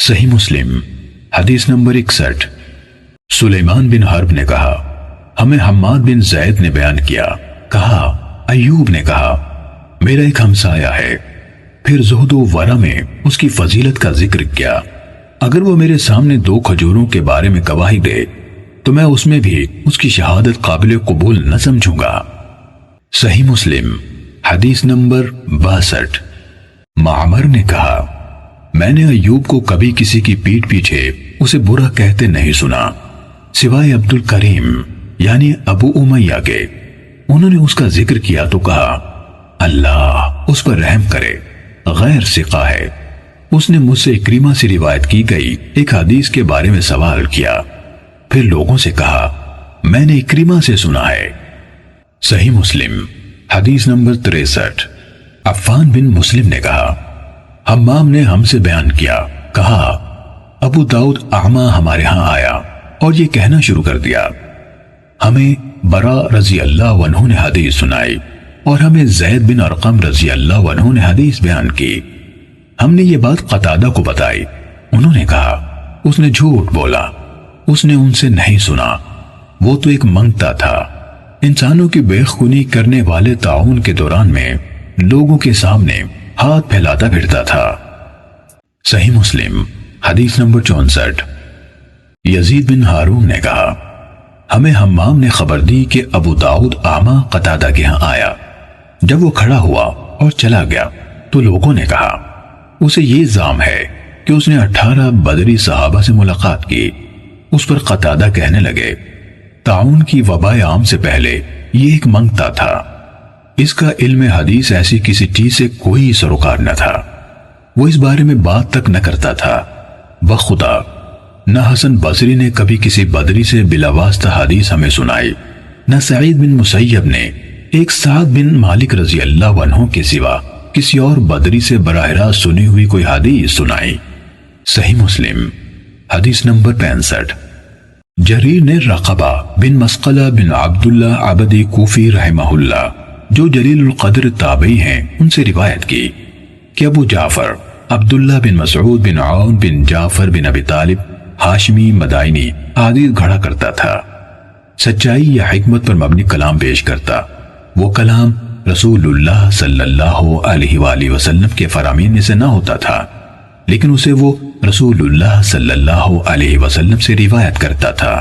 صحیح مسلم حدیث نمبر 61۔ سلیمان بن حرب نے کہا ہمیں حماد بن زید نے بیان کیا، کہا ایوب نے کہا میرا ایک ہمسایہ ہے، پھر زہد و ورع میں اس کی فضیلت کا ذکر کیا، اگر وہ میرے سامنے 2 کھجوروں کے بارے میں گواہی دے تو میں اس میں بھی اس کی شہادت قابل قبول نہ سمجھوں گا۔ صحیح مسلم حدیث نمبر 62۔ معمر نے کہا میں نے ایوب کو کبھی کسی کی پیٹھ پیچھے اسے برا کہتے نہیں سنا سوائے عبد الکریم یعنی ابو امیہ کے، انہوں نے اس کا ذکر کیا تو کہا اللہ اس پر رحم کرے، غیر ثقہ ہے۔ اس نے مجھ سے اکریمہ سے روایت کی گئی ایک حدیث کے بارے میں سوال کیا، پھر لوگوں سے کہا میں نے اکریمہ سے سنا ہے۔ صحیح مسلم حدیث نمبر 63۔ عفان بن مسلم نے کہا حمام نے ہم سے بیان کیا، کہا ابو داؤد اعمہ ہمارے ہاں آیا اور یہ کہنا شروع کر دیا ہمیں برا رضی اللہ عنہ نے حدیث سنائی اور ہمیں زید بن ارقم رضی اللہ عنہ نے حدیث بیان کی۔ ہم نے یہ بات قتادہ کو بتائی، انہوں نے کہا اس نے جھوٹ بولا، اس نے ان سے نہیں سنا، وہ تو ایک منگتا تھا، انسانوں کی بے خونی کرنے والے طاعون کے دوران میں لوگوں کے سامنے ہاتھ پھیلاتا پھرتا تھا۔ صحیح مسلم حدیث نمبر 64۔ یزید بن ہارون نے کہا ہمیں حمام نے خبر دی کہ ابو داؤد اعمہ قتادہ کے ہاں آیا، جب وہ کھڑا ہوا اور چلا گیا تو لوگوں نے کہا اسے یہ الزام ہے کہ اس نے 18 بدری صحابہ سے ملاقات کی۔ اس پر قتادہ کہنے لگے طاعون کی وبا عام سے پہلے یہ ایک منگتا تھا، اس کا علم حدیث ایسی کسی چیز سے کوئی سروکار نہ تھا، وہ اس بارے میں بات تک نہ کرتا تھا۔ بخدا نہ حسن بصری نے کبھی کسی بدری سے بلا واسطہ حدیث ہمیں سنائی، نہ سعید بن مسیب نے ایک سعد بن مالک رضی اللہ عنہ کے سوا کسی اور بدری سے براہ راست سنی ہوئی کوئی حدیث سنائی۔ صحیح مسلم حدیث نمبر 65۔ جریر نے رقبہ بن مسقلہ بن عبداللہ عبدی کوفی رحمہ اللہ جو جلیل القدر تابعی ہیں ان سے روایت کی کہ ابو جعفر عبداللہ بن مسعود بن عون بن جعفر بن ابی طالب ہاشمی مدائنی حدیث گھڑا کرتا تھا، سچائی یا حکمت پر مبنی کلام پیش کرتا، وہ کلام رسول اللہ صلی اللہ علیہ وآلہ وسلم کے فرامین میں سے نہ ہوتا تھا، لیکن اسے وہ رسول اللہ صلی اللہ علیہ وسلم سے روایت کرتا تھا۔